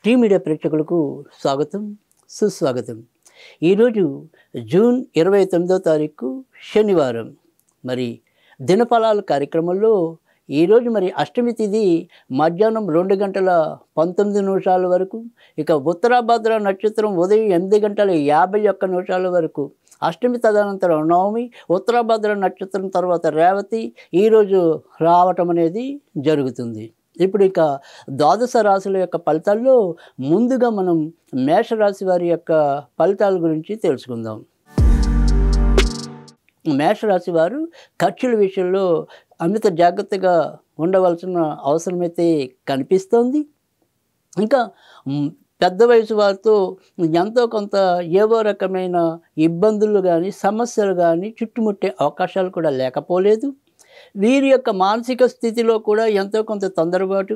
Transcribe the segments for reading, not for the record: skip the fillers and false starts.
Tea media ప్రేక్షకులకు స్వాగతం, సుస్వాగతం. ఈరోజు జూన్ 29వ తారీఖు శనివారం. మరి దినఫలాల కార్యక్రమంలో ఈరోజు మరి అష్టమి తిథి మధ్యాహ్నం 2:19 వరకు, ఇక ఉత్తరాభాద్ర నక్షత్రం ఉదయం 8:51 వరకు, అష్టమి తదనంతరం నవమి, ఉత్తరాభాద్ర నక్షత్రం తర్వాత రేవతి ఈరోజు రావటం అనేది జరుగుతుంది. ఇప్పుడు ఇక ద్వాదశ రాశుల యొక్క ఫలితాల్లో ముందుగా మనం మేషరాశి వారి యొక్క ఫలితాల గురించి తెలుసుకుందాం. మేషరాశి వారు ఖర్చుల విషయంలో అమిత జాగ్రత్తగా ఉండవలసిన అవసరమైతే కనిపిస్తోంది. ఇంకా పెద్ద వయసు వారితో ఎంతో కొంత ఏవో రకమైన ఇబ్బందులు కానీ సమస్యలు కానీ చుట్టుముట్టే అవకాశాలు కూడా లేకపోలేదు. వీరి యొక్క మానసిక స్థితిలో కూడా ఎంతో కొంత తొందరపాటు,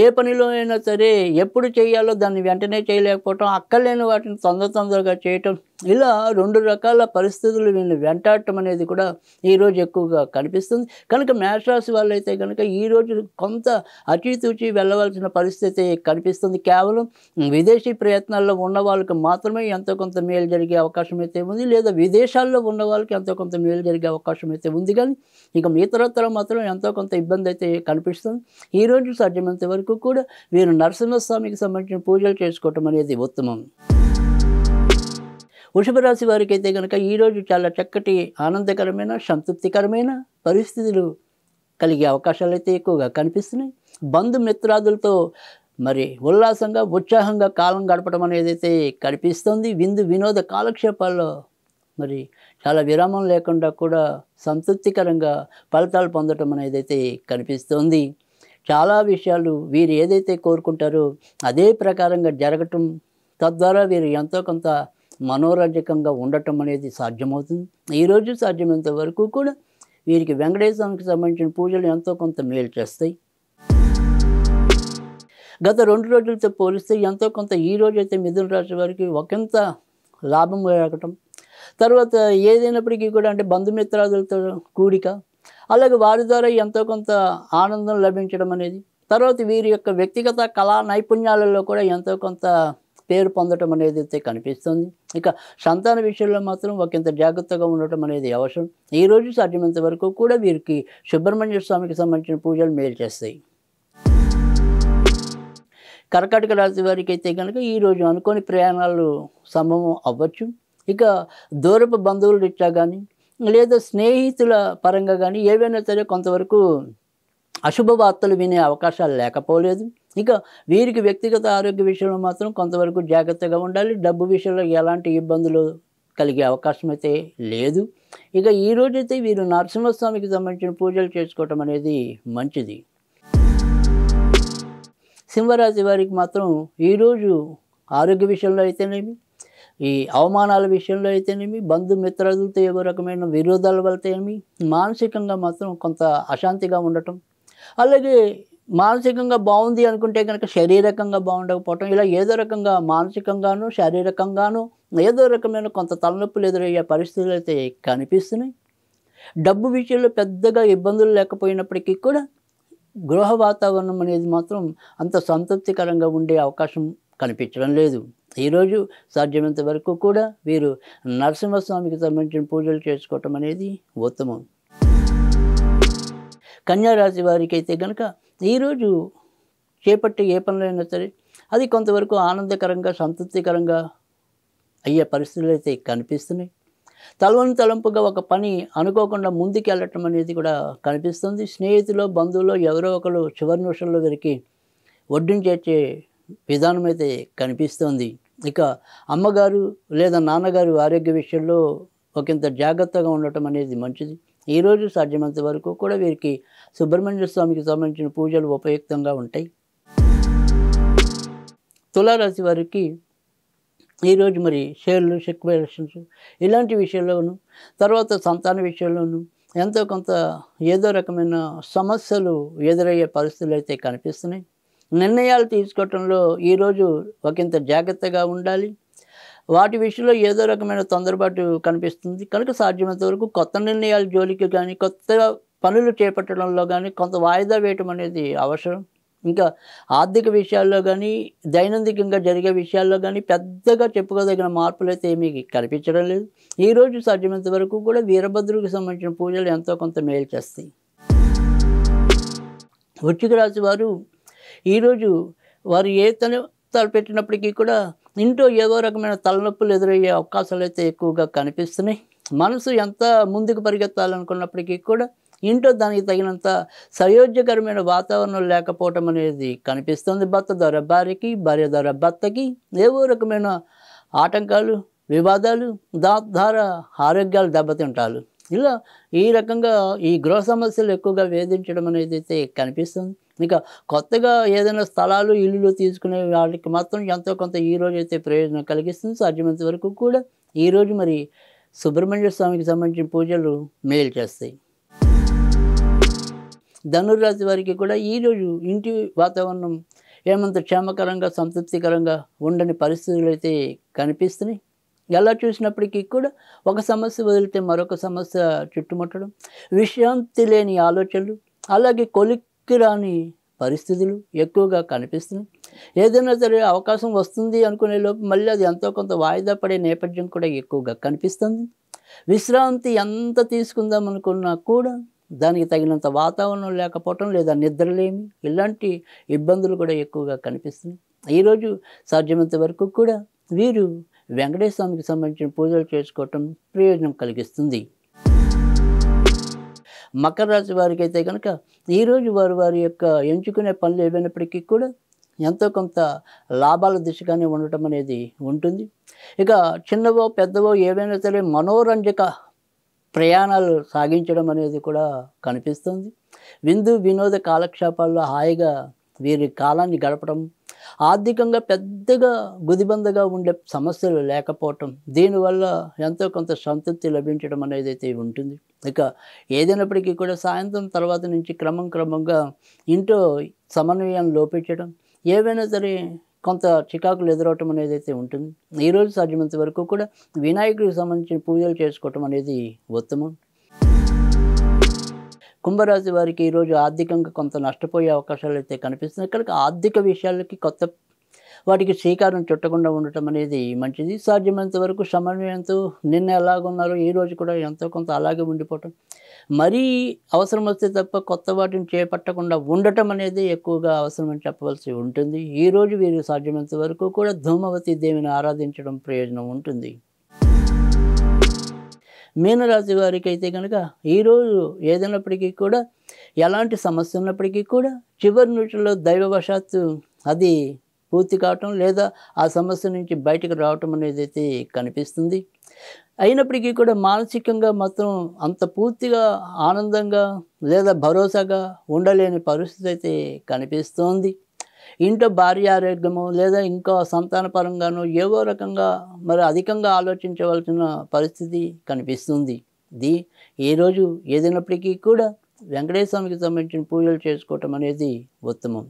ఏ పనిలో అయినా సరే ఎప్పుడు చేయాలో దాన్ని వెంటనే చేయలేకపోవటం, అక్కర్లేని వాటిని తొందరగా చేయటం, ఇలా 2 రకాల పరిస్థితులు వీళ్ళని వెంటాడటం అనేది కూడా ఈరోజు ఎక్కువగా కనిపిస్తుంది. కనుక మేషరాశి వాళ్ళైతే కనుక ఈరోజు కొంత అచితూచి వెళ్ళవలసిన పరిస్థితి కనిపిస్తుంది. కేవలం విదేశీ ప్రయత్నాల్లో ఉన్న వాళ్ళకి మాత్రమే ఎంతో కొంత మేలు జరిగే అవకాశం అయితే ఉంది, లేదా విదేశాల్లో ఉన్న వాళ్ళకి ఎంతో కొంత మేలు జరిగే అవకాశం అయితే ఉంది. కానీ ఇక ఇతరత్ర మాత్రం ఎంతో కొంత ఇబ్బంది అయితే కనిపిస్తుంది. ఈరోజు సాధ్యమైనంత వరకు కూడా వీరు నరసింహస్వామికి సంబంధించిన పూజలు చేసుకోవటం అనేది ఉత్తమం. వృషభ రాశి వారికి అయితే కనుక ఈరోజు చాలా చక్కటి ఆనందకరమైన సంతృప్తికరమైన పరిస్థితులు కలిగే అవకాశాలు అయితే ఎక్కువగా కనిపిస్తున్నాయి. బంధుమిత్రాదులతో మరి ఉల్లాసంగా ఉత్సాహంగా కాలం గడపడం అనేది అయితే కనిపిస్తుంది. వినోద కాలక్షేపాల్లో మరి చాలా విరామం లేకుండా కూడా సంతృప్తికరంగా ఫలితాలు పొందడం అనేది అయితే కనిపిస్తుంది. చాలా విషయాలు వీరు ఏదైతే కోరుకుంటారో అదే ప్రకారంగా జరగటం, తద్వారా వీరు ఎంతో కొంత మనోరంజకంగా ఉండటం అనేది సాధ్యమవుతుంది. ఈరోజు సాధ్యమైనంత వరకు కూడా వీరికి వెంకటేశ్వరానికి సంబంధించిన పూజలు ఎంతో కొంత మేలు చేస్తాయి. గత 2 రోజులతో పోలిస్తే ఎంతో కొంత ఈ రోజు అయితే మిథున రాశి వారికి ఒకంత లాభం కలగటం, తర్వాత ఏదైనప్పటికీ కూడా అంటే బంధుమిత్రాదులతో కూడిక, అలాగే వారి ద్వారా ఎంతో కొంత ఆనందం లభించడం అనేది, తర్వాత వీరి యొక్క వ్యక్తిగత కళా నైపుణ్యాలలో కూడా ఎంతో కొంత పేరు పొందడం అనేది అయితే కనిపిస్తుంది. ఇక సంతాన విషయంలో మాత్రం ఒకంత జాగ్రత్తగా ఉండటం అనేది అవసరం. ఈరోజు సాధ్యమైనంత వరకు కూడా వీరికి సుబ్రహ్మణ్య స్వామికి సంబంధించిన పూజలు మేలు చేస్తాయి. కర్కాటక రాశి వారికి అయితే కనుక ఈరోజు అనుకోని ప్రయాణాలు సంభవం అవ్వచ్చు. ఇక దూరపు బంధువుల రీత్యా కానీ లేదా స్నేహితుల పరంగా కానీ ఏవైనా సరే కొంతవరకు అశుభ వార్తలు వినే అవకాశాలు లేకపోలేదు. ఇక వీరికి వ్యక్తిగత ఆరోగ్య విషయంలో మాత్రం కొంతవరకు జాగ్రత్తగా ఉండాలి. డబ్బు విషయంలో ఎలాంటి ఇబ్బందులు కలిగే అవకాశం అయితే లేదు. ఇక ఈరోజైతే వీరు నరసింహస్వామికి సంబంధించిన పూజలు చేసుకోవటం అనేది మంచిది. సింహరాశి వారికి మాత్రం ఈరోజు ఆరోగ్య విషయంలో అయితేనేమి, ఈ అవమానాల విషయంలో అయితేనేమి, బంధుమిత్రాదులతో ఏవో రకమైన విరోధాల వల్లతేనేమి మానసికంగా మాత్రం కొంత అశాంతిగా ఉండటం, అలాగే మానసికంగా బాగుంది అనుకుంటే కనుక శారీరకంగా బాగుండకపోవటం, ఇలా ఏదో రకంగా మానసికంగానూ శారీరకంగానూ ఏదో రకమైన కొంత తలనొప్పులు ఎదురయ్యే పరిస్థితులు అయితే కనిపిస్తున్నాయి. డబ్బు విషయంలో పెద్దగా ఇబ్బందులు లేకపోయినప్పటికీ కూడా గృహ వాతావరణం అనేది మాత్రం అంత సంతృప్తికరంగా ఉండే అవకాశం కనిపించడం లేదు. ఈరోజు సాధ్యమైనంత వరకు కూడా వీరు నరసింహస్వామికి సంబంధించిన పూజలు చేసుకోవటం అనేది ఉత్తమం. కన్యారాశి వారికి అయితే కనుక ఈరోజు చేపట్టే ఏ పనులైనా సరే అది కొంతవరకు ఆనందకరంగా సంతృప్తికరంగా అయ్యే పరిస్థితులు అయితే కనిపిస్తున్నాయి. తలంపుగా ఒక పని అనుకోకుండా ముందుకు వెళ్ళటం అనేది కూడా కనిపిస్తుంది. స్నేహితులు బంధువులు ఎవరో ఒకరు చివరి నిమిషంలో వీరికి ఒడ్డున చేర్చే విధానం అయితే కనిపిస్తుంది. ఇక అమ్మగారు లేదా నాన్నగారు ఆరోగ్య విషయంలో ఒకంత జాగ్రత్తగా ఉండటం అనేది మంచిది. ఈరోజు సాధ్యమైనంత వరకు కూడా వీరికి సుబ్రహ్మణ్య స్వామికి సంబంధించిన పూజలు ఉపయుక్తంగా ఉంటాయి. తులారాశి వారికి ఈరోజు మరి షేర్లు స్పెక్యులేషన్స్ ఇలాంటి విషయాల్లోనూ, తర్వాత సంతాన విషయంలోనూ ఎంతో కొంత ఏదో రకమైన సమస్యలు ఎదురయ్యే పరిస్థితులు అయితే కనిపిస్తున్నాయి. నిర్ణయాలు తీసుకోవటంలో ఈరోజు ఒకంత జాగ్రత్తగా ఉండాలి. వాటి విషయంలో ఏదో రకమైన తొందరపాటు కనిపిస్తుంది. కనుక సాధ్యమైనంత వరకు కొత్త నిర్ణయాల జోలికి కానీ కొత్త పనులు చేపట్టడంలో కానీ కొంత వాయిదా వేయటం అనేది అవసరం. ఇంకా ఆర్థిక విషయాల్లో కానీ దైనందికంగా జరిగే విషయాల్లో కానీ పెద్దగా చెప్పుకోదగిన మార్పులు అయితే ఏమీ కనిపించడం లేదు. ఈరోజు సాధ్యమైనంత వరకు కూడా వీరభద్రుడికి సంబంధించిన పూజలు ఎంతో కొంత మేలు చేస్తాయి. వృశ్చిక రాశి వారు ఈరోజు వారు ఏ తలపెట్టినప్పటికీ కూడా ఇంట్లో ఏదో రకమైన తలనొప్పులు ఎదురయ్యే అవకాశాలు అయితే ఎక్కువగా కనిపిస్తున్నాయి. మనసు ఎంత ముందుకు పరిగెత్తాలనుకున్నప్పటికీ కూడా ఇంట్లో దానికి తగినంత సయోధ్యకరమైన వాతావరణం లేకపోవటం అనేది కనిపిస్తుంది. భర్త ద్వారా భార్యకి, భార్య ద్వారా భర్తకి ఏవో రకమైన ఆటంకాలు, వివాదాలు, ద్వారా ఆరోగ్యాలు దెబ్బతింటాలు, ఇలా ఈ రకంగా ఈ గృహ సమస్యలు ఎక్కువగా వేధించడం అనేది అయితే కనిపిస్తుంది. ఇక కొత్తగా ఏదైనా స్థలాలు, ఇల్లులు తీసుకునే వాళ్ళకి మాత్రం ఎంతో కొంత ఈరోజు అయితే ప్రయోజనం కలిగిస్తుంది. సాధ్యమైనంత వరకు కూడా ఈరోజు మరి సుబ్రహ్మణ్య స్వామికి సంబంధించిన పూజలు మేలు చేస్తాయి. ధనుర్రాశి వారికి కూడా ఈరోజు ఇంటి వాతావరణం ఏమంత క్షేమకరంగా, సంతృప్తికరంగా ఉండని పరిస్థితులు అయితే కనిపిస్తున్నాయి. ఎలా చూసినప్పటికీ కూడా ఒక సమస్య వదిలితే మరొక సమస్య చుట్టుముట్టడం, విశ్రాంతి లేని ఆలోచనలు, అలాగే కొలిక్కి రాని పరిస్థితులు ఎక్కువగా కనిపిస్తున్నాయి. ఏదైనా సరే అవకాశం వస్తుంది అనుకునే లోపు మళ్ళీ అది ఎంతో కొంత వాయిదా పడే నేపథ్యం కూడా ఎక్కువగా కనిపిస్తుంది. విశ్రాంతి ఎంత తీసుకుందాం అనుకున్నా కూడా దానికి తగినంత వాతావరణం లేకపోవటం, లేదా నిద్రలేమి, ఇలాంటి ఇబ్బందులు కూడా ఎక్కువగా కనిపిస్తున్నాయి. ఈరోజు సాధ్యమైనంత వరకు కూడా వీరు వెంకటేశ్వర స్వామికి సంబంధించిన పూజలు చేసుకోవటం ప్రయోజనం కలిగిస్తుంది. మకర రాశి వారికి అయితే కనుక ఈరోజు వారి యొక్క ఎంచుకునే పనులు ఏవైనప్పటికీ కూడా ఎంతో కొంత లాభాల దిశగానే ఉండటం అనేది ఉంటుంది. ఇక చిన్నవో పెద్దవో ఏవైనా సరే మనోరంజక ప్రయాణాలు సాగించడం అనేది కూడా కనిపిస్తుంది. విందు వినోద కాలక్షేపాల్లో హాయిగా వీరి కాలాన్ని గడపడం, ఆర్థికంగా పెద్దగా గుదిబందగా ఉండే సమస్యలు లేకపోవటం, దీనివల్ల ఎంతో కొంత సంతృప్తి లభించడం అనేది అయితే ఉంటుంది. ఇక ఏదైనప్పటికీ కూడా సాయంత్రం తర్వాత నుంచి క్రమంగా ఇంట్లో సమన్వయం లోపించడం, ఏవైనా సరే కొంత చికాకులు ఎదురవటం అనేది అయితే ఉంటుంది. ఈరోజు సాధ్యమైనంత వరకు కూడా వినాయకుడికి సంబంధించిన పూజలు చేసుకోవటం అనేది ఉత్తమం. కుంభరాశి వారికి ఈరోజు ఆర్థికంగా కొంత నష్టపోయే అవకాశాలు అయితే కనిపిస్తున్నాయి. కనుక ఆర్థిక విషయాలకి కొత్త వాటికి శ్రీకారం చుట్టకుండా ఉండటం అనేది మంచిది. సాధ్యమైనంత వరకు సమన్వయంతో నిన్న ఎలాగున్నారో ఈరోజు కూడా ఎంతో కొంత అలాగే ఉండిపోవటం, మరీ అవసరం వస్తే తప్ప కొత్త వాటిని చేపట్టకుండా ఉండటం అనేది ఎక్కువగా అవసరమని చెప్పవలసి ఉంటుంది. ఈరోజు వీరు సాధ్యమైనంత వరకు కూడా ధూమవతి దేవిని ఆరాధించడం ప్రయోజనం ఉంటుంది. మీనరాశి వారికి అయితే కనుక ఈరోజు ఏదైనప్పటికీ కూడా ఎలాంటి సమస్య ఉన్నప్పటికీ కూడా చివరి నిమిషంలో దైవవశాత్తు అది పూర్తి కావటం, లేదా ఆ సమస్య నుంచి బయటకు రావటం అనేది అయితే కనిపిస్తుంది. అయినప్పటికీ కూడా మానసికంగా మాత్రం అంత పూర్తిగా ఆనందంగా లేదా భరోసాగా ఉండలేని పరిస్థితి అయితే కనిపిస్తోంది. ఇంట్లో భార్య ఆరోగ్యము, లేదా ఇంకా సంతానపరంగానో ఏవో రకంగా మరి అధికంగా ఆలోచించవలసిన పరిస్థితి కనిపిస్తుంది. ఈరోజు ఏదైనప్పటికీ కూడా వెంకటేశ్వర స్వామికి సంబంధించిన పూజలు చేసుకోవటం అనేది ఉత్తమం.